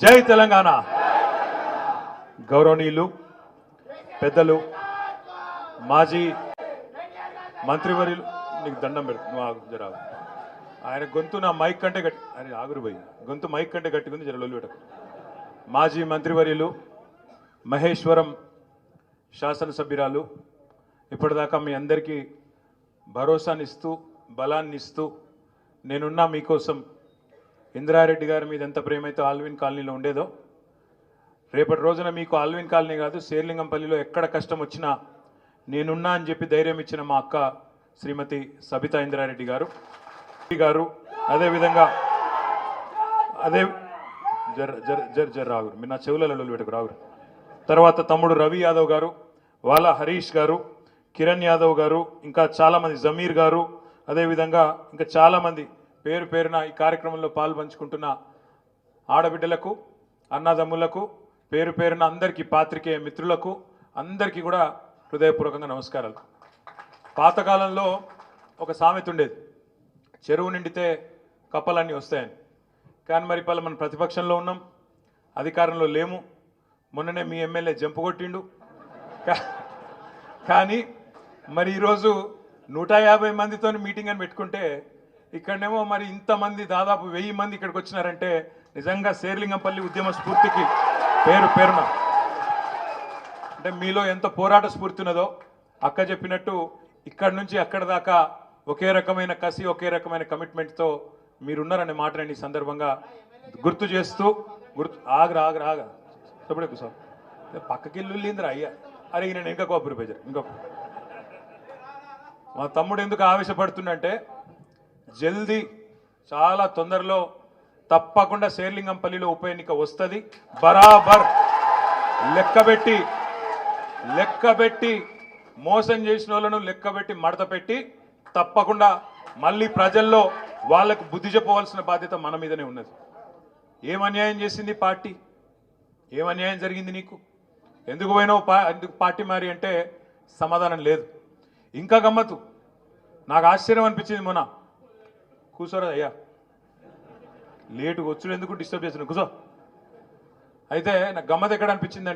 జై తెలంగాణ. గౌరవనీయులు పెద్దలు మాజీ మంత్రివర్యులు, నీకు దండం పెడుతున్నా, ఆయన గొంతు నా మైక్ కంటే గట్టి, అరే ఆగురుపోయి గొంతు మైక్ కంటే గట్టిగా ఉంది, జర లొల్లి పెట్టకు. మాజీ మంత్రివర్యులు మహేశ్వరం శాసనసభ్యురాలు, ఇప్పటిదాకా మీ అందరికీ భరోసానిస్తూ బలాన్నిస్తూ నేనున్నా మీకోసం, ఇందిరారెడ్డి గారి మీద ఎంత ప్రేమైతే ఆల్విన్ కాలనీలో ఉండేదో, రేపటి రోజున మీకు ఆల్విన్ కాలనీ కాదు శేర్లింగంపల్లిలో ఎక్కడ కష్టం వచ్చినా నేనున్నా అని చెప్పి ధైర్యం ఇచ్చిన మా అక్క శ్రీమతి సబితా ఇందిరారెడ్డి గారు అదేవిధంగా రాగురు, మీరు నా చెవులలో పెట్టుకు రాగురు. తర్వాత తమ్ముడు రవి యాదవ్ గారు, వాళ్ళ హరీష్ గారు, కిరణ్ యాదవ్ గారు, ఇంకా చాలామంది, జమీర్ గారు, అదేవిధంగా ఇంకా చాలామంది పేరు పేరున ఈ కార్యక్రమంలో పాల్పంచుకుంటున్న ఆడబిడ్డలకు, అన్నదమ్ములకు, పేరు పేరున అందరికీ, పాత్రికేయ మిత్రులకు అందరికీ కూడా హృదయపూర్వకంగా నమస్కారాలు. పాతకాలంలో ఒక సామెత ఉండేది, చెరువు నిండితే కప్పలన్నీ వస్తాయని. కానీ మరి ఇప్పుడు మనం ప్రతిపక్షంలో ఉన్నాం, అధికారంలో లేము. మొన్ననే మీ ఎమ్మెల్యే జంపు కొట్టిండు. కానీ మరి ఈరోజు 150 మందితో మీటింగ్ అని పెట్టుకుంటే ఇక్కడనేమో మరి ఇంతమంది, దాదాపు 1000 మంది ఇక్కడికి వచ్చినారంటే నిజంగా శేర్లింగంపల్లి ఉద్యమ స్ఫూర్తికి పేరు పేరున, అంటే మీలో ఎంత పోరాట స్ఫూర్తి ఉన్నదో, అక్క చెప్పినట్టు ఇక్కడి నుంచి అక్కడ దాకా ఒకే రకమైన కసి, ఒకే రకమైన కమిట్మెంట్తో మీరున్నారనే మాట నేను ఈ సందర్భంగా గుర్తు చేస్తూ, ఆగరా చెప్పడే కూర్చో, పక్కకి వెళ్ళిందిరా అయ్యా, అరే నేను ఇంకా కోపరి పేజర్ ఇంకొక. మా తమ్ముడు ఎందుకు ఆవేశపడుతుందంటే, జల్దీ చాలా తొందరలో తప్పకుండా శేర్లింగంపల్లిలో ఉప ఎన్నిక వస్తుంది. బరాబర్ లెక్కబెట్టి మోసం చేసిన వాళ్ళను లెక్కబెట్టి మడత పెట్టి తప్పకుండా మళ్ళీ ప్రజల్లో వాళ్ళకు బుద్ధి చెప్పవలసిన బాధ్యత మన మీదనే ఉన్నది. ఏం అన్యాయం చేసింది పార్టీ? ఏం అన్యాయం జరిగింది నీకు? ఎందుకు పోయినావు ఎందుకు పార్టీ మారి అంటే సమాధానం లేదు. ఇంకా గమ్మత్తు, నాకు ఆశ్చర్యం అనిపించింది మొన్న, కూర్చోరా అయ్యా, లేటుగా వచ్చుడు ఎందుకు డిస్టర్బ్ చేసిన, కూర్చో. అయితే నాకు గమ్మత్ ఎక్కడ అనిపించింది